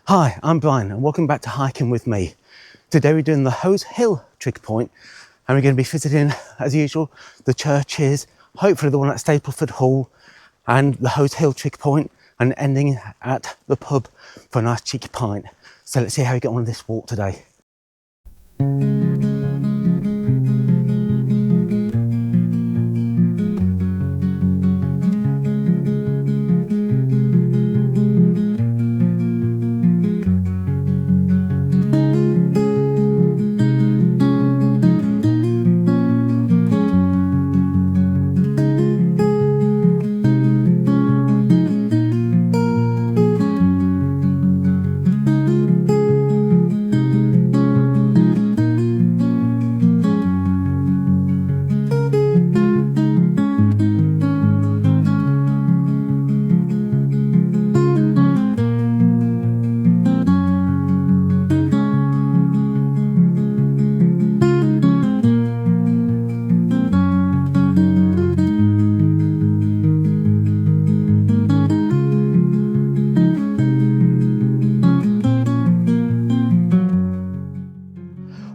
Hi, I'm Brian and welcome back to Hiking With Me. Today we're doing the Hose Hill Trig Point and we're going to be visiting, as usual, the churches, hopefully the one at Stapleford Hall and the Hose Hill Trig Point, and ending at the pub for a nice cheeky pint. So let's see how we get on with this walk today.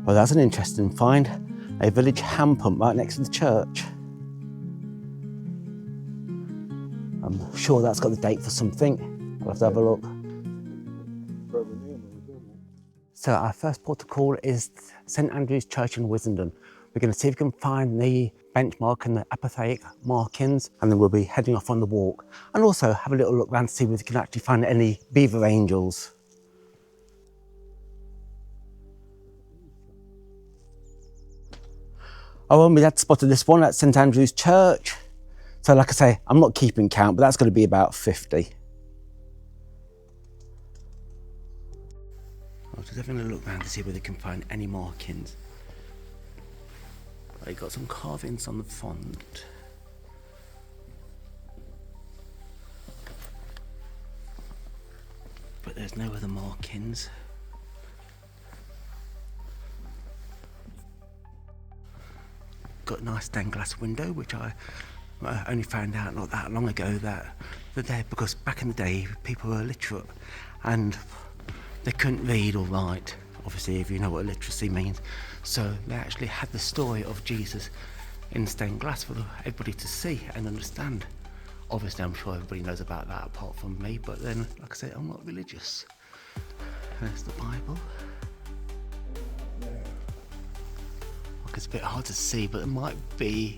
Well, that's an interesting find. A village hand pump right next to the church. I'm sure that's got the date for something. I'll have to have a look. So our first port of call is St Andrew's Church in Whissendine. We're going to see if we can find the benchmark and the apathetic markings, and then we'll be heading off on the walk. And also have a little look around to see if we can actually find any beaver angels. Oh, and we had spotted this one at St Andrew's Church. So like I say, I'm not keeping count, but that's going to be about 50. I was just having a look around to see whether they can find any markings. They got some carvings on the front. But there's no other markings. Got a nice stained glass window, which I only found out not that long ago that they're there because back in the day people were illiterate and they couldn't read or write, obviously, if you know what illiteracy means. So they actually had the story of Jesus in stained glass for everybody to see and understand. Obviously, I'm sure everybody knows about that apart from me, but then, like I say, I'm not religious. There's the Bible. It's a bit hard to see, but there might be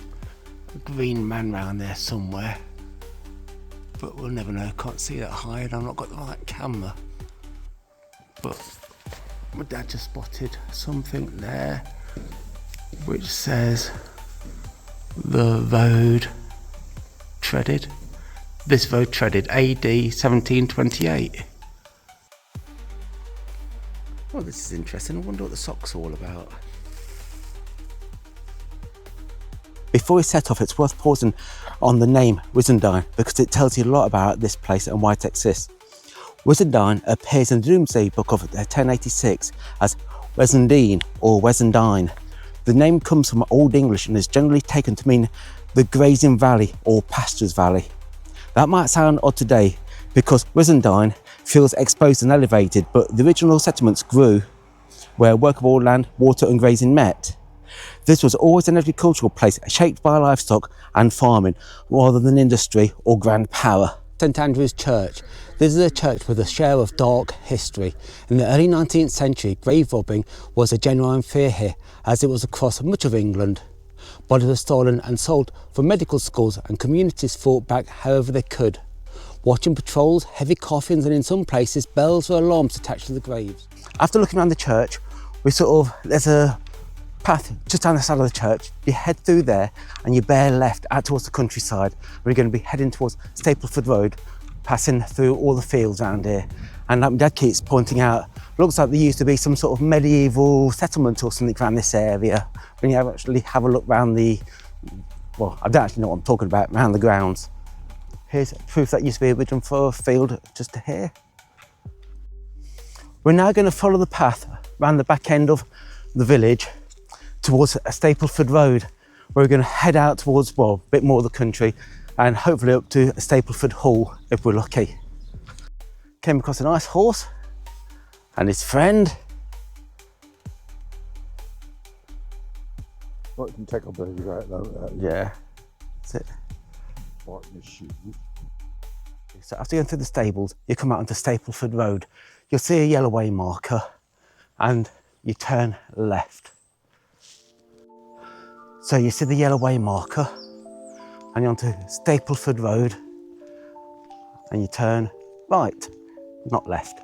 a green man round there somewhere. But we'll never know, can't see that high and I've not got the right camera. But my dad just spotted something there which says the road treaded. This road treaded AD 1728. Well, this is interesting. I wonder what the sock's all about. Before we set off, it's worth pausing on the name Whissendine because it tells you a lot about this place and why it exists. Whissendine appears in the Domesday Book of 1086 as Whissendine or Whissendine. The name comes from Old English and is generally taken to mean the grazing valley or pastures valley. That might sound odd today because Whissendine feels exposed and elevated, but the original settlements grew where workable land, water and grazing met. This was always an agricultural place shaped by livestock and farming rather than industry or grand power. St Andrew's Church. This is a church with a share of dark history. In the early 19th century, grave robbing was a genuine fear here as it was across much of England. Bodies were stolen and sold for medical schools and communities fought back however they could. Watching patrols, heavy coffins and in some places bells or alarms attached to the graves. After looking around the church, there's a path just down the side of the church. You head through there and you bear left out towards the countryside. We're going to be heading towards Stapleford Road, passing through all the fields around here. And like my dad keeps pointing out, looks like there used to be some sort of medieval settlement or something around this area. When you actually have a look around I don't actually know what I'm talking about, around the grounds. Here's proof that used to be a original for a field just to here. We're now going to follow the path around the back end of the village towards Stapleford Road, where we're going to head out towards, a bit more of the country and hopefully up to Stapleford Hall if we're lucky. Came across a nice horse and his friend. Well, you can take off those right though. Yeah, that's it. Right in the shoes. So after going through the stables, you come out onto Stapleford Road. You'll see a yellow way marker and you turn left. So you see the yellow way marker and you're onto Stapleford Road and you turn right, not left.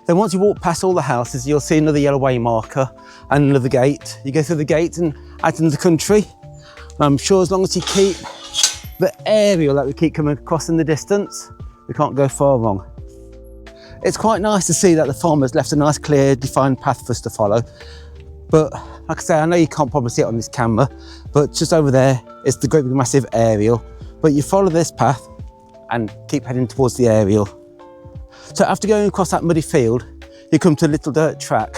Then once you walk past all the houses, you'll see another yellow way marker and another gate. You go through the gate and out into the country. And I'm sure as long as you keep the aerial that we keep coming across in the distance, we can't go far wrong. It's quite nice to see that the farmer's left a nice, clear, defined path for us to follow. But like I say, I know you can't probably see it on this camera, but just over there is the great big massive aerial. But you follow this path and keep heading towards the aerial. So after going across that muddy field, you come to a little dirt track.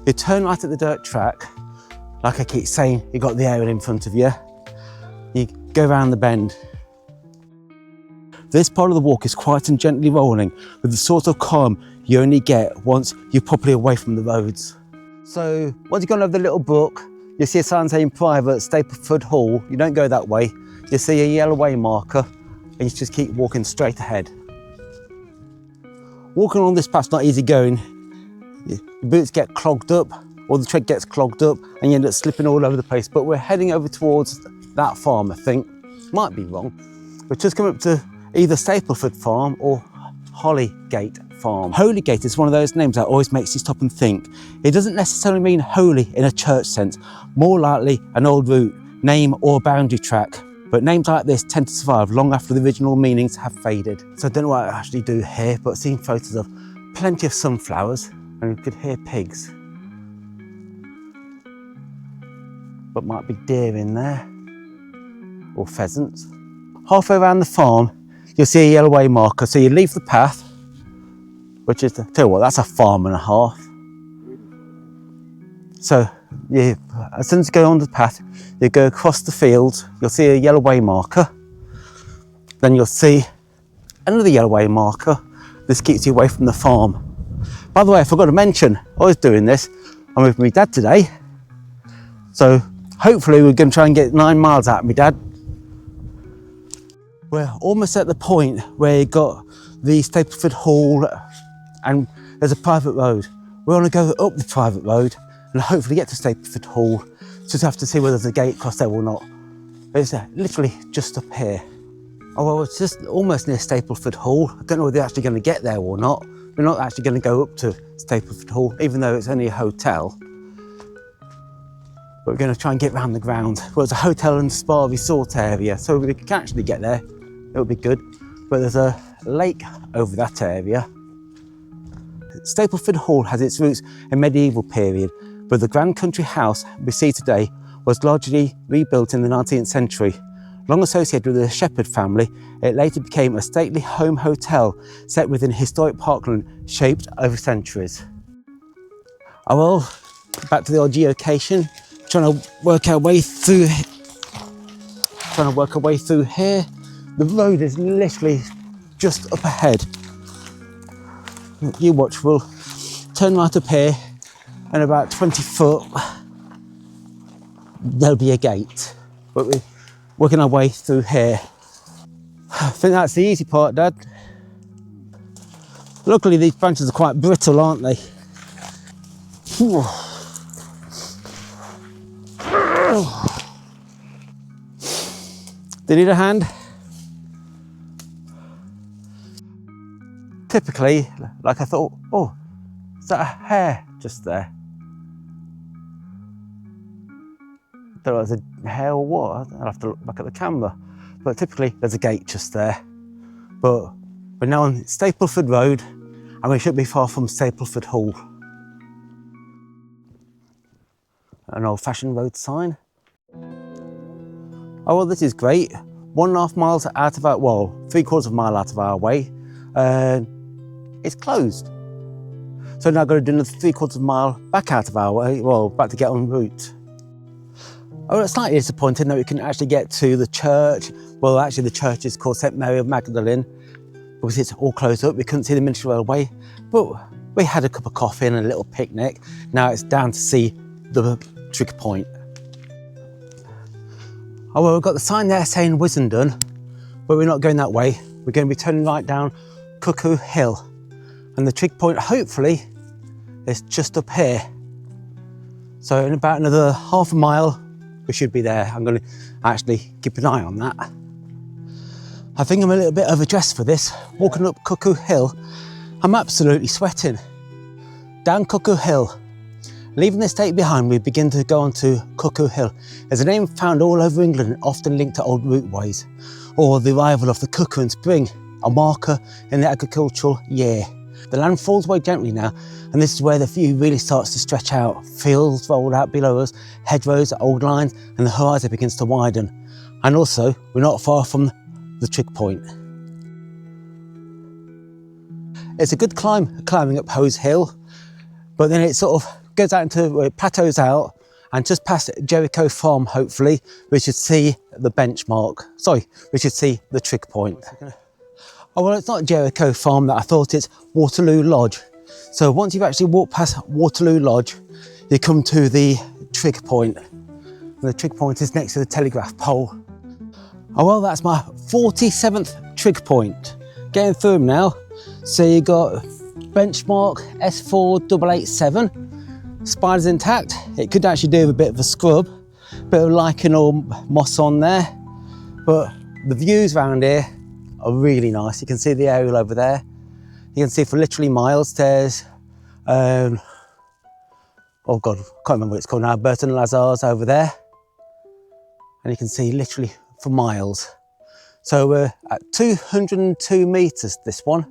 You turn right at the dirt track. Like I keep saying, you've got the aerial in front of you. You go around the bend. This part of the walk is quiet and gently rolling, with the sort of calm you only get once you're properly away from the roads. So once you've gone over the little brook, you see a sign saying private Stapleford Hall. You don't go that way. You see a yellow way marker and you just keep walking straight ahead. Walking along this path's not easy going. Your boots get clogged up, or the tread gets clogged up and you end up slipping all over the place. But we're heading over towards that farm, I think. Might be wrong. We've just come up to either Stapleford Farm or Holygate Farm. Holygate is one of those names that always makes you stop and think. It doesn't necessarily mean holy in a church sense, more likely an old route, name or boundary track. But names like this tend to survive long after the original meanings have faded. So I don't know what I actually do here, but I've seen photos of plenty of sunflowers and you could hear pigs. But might be deer in there, or pheasants. Halfway around the farm, you'll see a yellow way marker. So you leave the path, which is, tell you what, that's a farm and a half. So as soon as you go on the path, you go across the fields, you'll see a yellow way marker. Then you'll see another yellow way marker. This keeps you away from the farm. By the way, I forgot to mention, I was doing this. I'm with my dad today. So hopefully we're going to try and get 9 miles out of my dad. We're almost at the point where you got the Stapleford Hall and there's a private road. We want to go up the private road and hopefully get to Stapleford Hall. Just have to see whether there's a gate across there or not. It's literally just up here. Oh well, it's just almost near Stapleford Hall. I don't know whether they're actually going to get there or not. We're not actually going to go up to Stapleford Hall, even though it's only a hotel. But we're going to try and get round the ground. Well, it's a hotel and spa resort area, so we can actually get there. It'll be good. But there's a lake over that area. Stapleford Hall has its roots in medieval period, but the grand country house we see today was largely rebuilt in the 19th century. Long associated with the Shepherd family, it later became a stately home hotel set within historic parkland shaped over centuries. Oh well, back to the old geolocation, trying to work our way through here. The road is literally just up ahead. You watch, we'll turn right up here and about 20 foot there'll be a gate. But we're working our way through here. I think that's the easy part, Dad. Luckily these branches are quite brittle, aren't they? Do you need a hand? Typically, like I thought, oh, is that a hare just there? Don't know if it's a hare or what, I'll have to look back at the camera. But typically there's a gate just there. But we're now on Stapleford Road and we shouldn't be far from Stapleford Hall. An old-fashioned road sign. Oh well, this is great. 1.5 miles out of our, well, 3/4 mile out of our way. It's closed. So now I've got to do another 3/4 mile back out of our way, well, back to get en route. Oh, it's slightly disappointing that we can actually get to the church. Well, actually the church is called St Mary of Magdalene, because it's all closed up. We couldn't see the Ministry Railway, but we had a cup of coffee and a little picnic. Now it's down to see the Trig Point. Oh well, we've got the sign there saying Whissendine, but we're not going that way. We're going to be turning right down Cuckoo Hill, and the Trig Point hopefully is just up here. So in about another half a mile we should be there. I'm going to actually keep an eye on that. I think I'm a little bit overdressed for this. Walking up Cuckoo Hill, I'm absolutely sweating. Down Cuckoo Hill. Leaving the estate behind, we begin to go on to Cuckoo Hill. It's a name found all over England, often linked to old routeways, or the arrival of the cuckoo in spring, a marker in the agricultural year. The land falls away gently now, and this is where the view really starts to stretch out. Fields roll out below us, hedgerows, old lines, and the horizon begins to widen. And also, we're not far from the Trig Point. It's a good climbing up Hose Hill, but then it sort of goes out into, it plateaus out, and just past Jericho Farm, hopefully, we should see the benchmark. Sorry, we should see the Trig Point. Oh, well, it's not Jericho Farm that I thought, it's Waterloo Lodge. So once you've actually walked past Waterloo Lodge, you come to the Trig Point. And the Trig Point is next to the telegraph pole. Oh, well, that's my 47th Trig Point. Getting through them now. So you got benchmark S4887. Spider's intact. It could actually do with a bit of a scrub, bit of lichen or moss on there, but the views around here are really nice. You can see the aerial over there. You can see for literally miles. There's oh god, can't remember what it's called now. Burton Lazars over there, and you can see literally for miles. So we're at 202 meters. This one.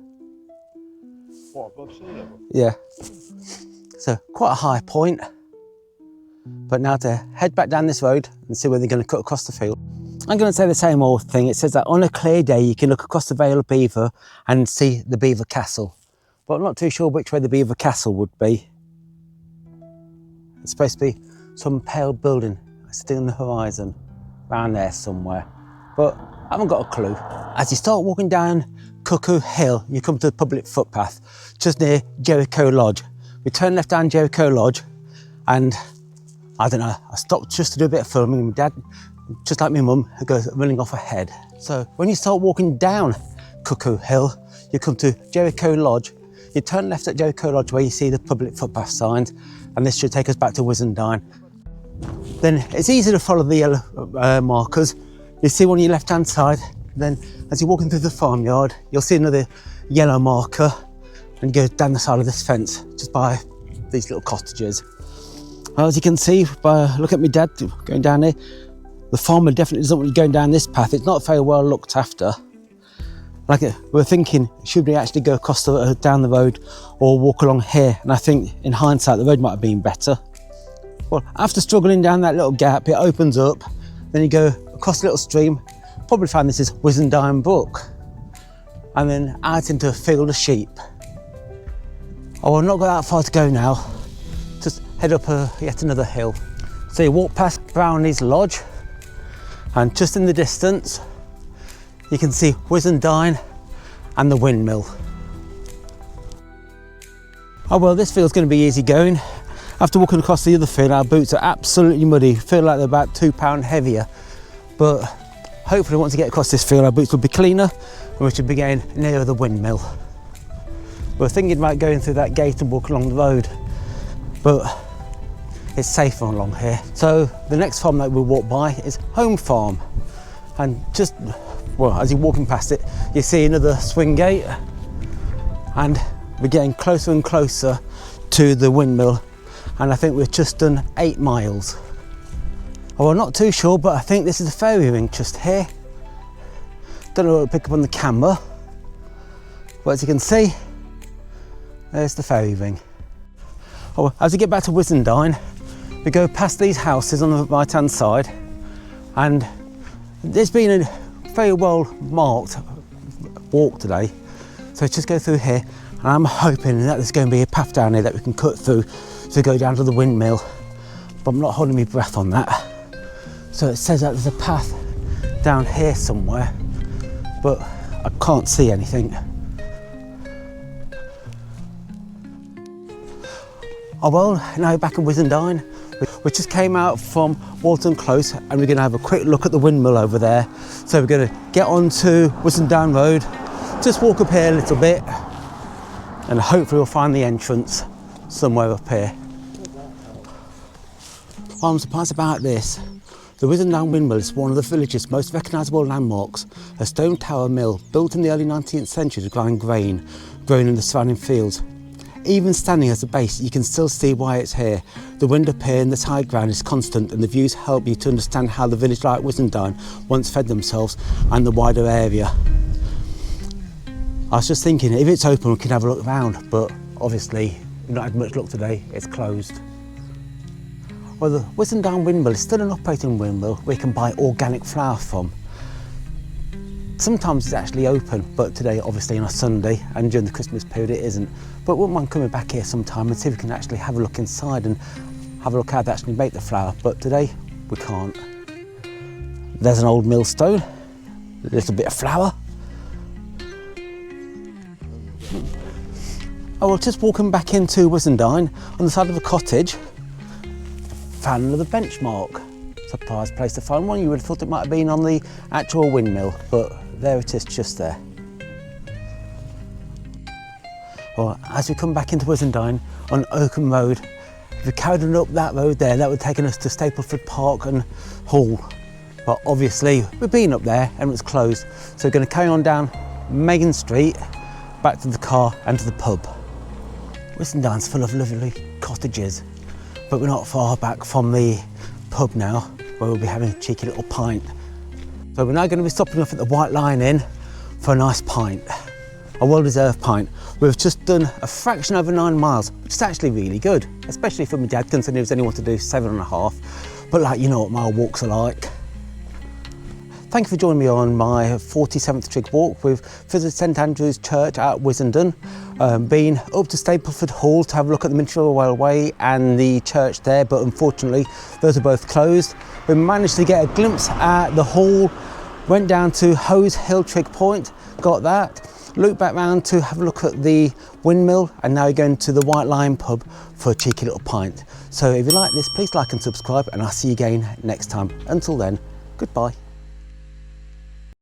What, above sea level? Yeah. So quite a high point, but now to head back down this road and see where they're going to cut across the field. I'm going to say the same old thing. It says that on a clear day you can look across the Vale of Belvoir and see the Belvoir Castle, but I'm not too sure which way the Belvoir Castle would be. It's supposed to be some pale building still on the horizon, around there somewhere, but I haven't got a clue. As you start walking down Cuckoo Hill, you come to the public footpath just near Jericho Lodge. We turn left down Jericho Lodge, and I don't know, I stopped just to do a bit of filming, and my dad, just like my mum, goes running off ahead. So when you start walking down Cuckoo Hill, you come to Jericho Lodge. You turn left at Jericho Lodge where you see the public footpath signs, and this should take us back to Whissendine. Then it's easy to follow the yellow markers. You see one on your left hand side, then as you're walking through the farmyard, you'll see another yellow marker, and go down the side of this fence, just by these little cottages. Well, as you can see, look at my dad going down here. The farmer definitely doesn't want you going down this path. It's not very well looked after. Like we're thinking, should we actually go across down the road or walk along here? And I think in hindsight, the road might have been better. Well, after struggling down that little gap, it opens up. Then you go across the little stream. Probably find this is Whissendine Brook. And then out into a field of sheep. Oh, I've not got that far to go now. Just head up yet another hill. So you walk past Brownie's Lodge, and just in the distance, you can see Whissendine and the windmill. Oh well, this field's going to be easy going. After walking across the other field, our boots are absolutely muddy. Feel like they're about 2 pounds heavier. But hopefully once we get across this field, our boots will be cleaner, and we should be getting nearer the windmill. We're thinking about going through that gate and walk along the road, but it's safer along here. So the next farm that we'll walk by is Home Farm. And just, well, as you're walking past it, you see another swing gate, and we're getting closer and closer to the windmill. And I think we've just done 8 miles. Oh, I'm not too sure, but I think this is the fairy ring just here. Don't know what it'll pick up on the camera, but as you can see, there's the fairy ring. Oh, as we get back to Whissendine, we go past these houses on the right hand side, and there's been a very well marked walk today. So just go through here, and I'm hoping that there's going to be a path down here that we can cut through to go down to the windmill, but I'm not holding my breath on that. So it says that there's a path down here somewhere, but I can't see anything. Oh well, now back in Whissendine. We just came out from Walton Close and we're going to have a quick look at the windmill over there. So we're going to get onto Whissendine Road, just walk up here a little bit and hopefully we'll find the entrance somewhere up here. What I'm surprised about this, the Whissendine windmill is one of the village's most recognisable landmarks, a stone tower mill built in the early 19th century to grind grain grown in the surrounding fields. Even standing as a base, you can still see why it's here. The wind up here and the tide ground is constant and the views help you to understand how the village like Whissendine once fed themselves and the wider area. I was just thinking, if it's open we can have a look around, but obviously we've not had much luck today, it's closed. Well, the Whissendine windmill is still an operating windmill where you can buy organic flour from. Sometimes it's actually open, but today obviously on a Sunday and during the Christmas period it isn't. But wouldn't mind coming back here sometime and see if we can actually have a look inside and have a look how they actually make the flour, but today we can't. There's an old millstone, a little bit of flour. Oh well, just walking back into Whissendine on the side of a cottage, found another benchmark. Surprise place to find one. You would have thought it might have been on the actual windmill, but there it is just there. Well, as we come back into Whissendine on Oakham Road, if we carried on up that road there, that would have taken us to Stapleford Park and Hall. But obviously we've been up there and it's closed. So we're going to carry on down Megan Street, back to the car and to the pub. Whissendine's full of lovely cottages, but we're not far back from the pub now, where we'll be having a cheeky little pint. So we're now going to be stopping off at the White Lion Inn for a nice pint, a well-deserved pint. We've just done a fraction over 9 miles, which is actually really good, especially for my dad, considering he was only wanted to do 7.5. But like, you know what mile walks are like. Thank you for joining me on my 47th Trig Walk. We've visited St Andrew's Church at Whissendine, been up to Stapleford Hall to have a look at the Miniature Railway and the church there, but unfortunately those are both closed. We managed to get a glimpse at the hall, went down to Hose Hill Trig Point, got that, looped back round to have a look at the windmill, and now we're going to the White Lion pub for a cheeky little pint. So if you like this, please like and subscribe, and I'll see you again next time. Until then, goodbye.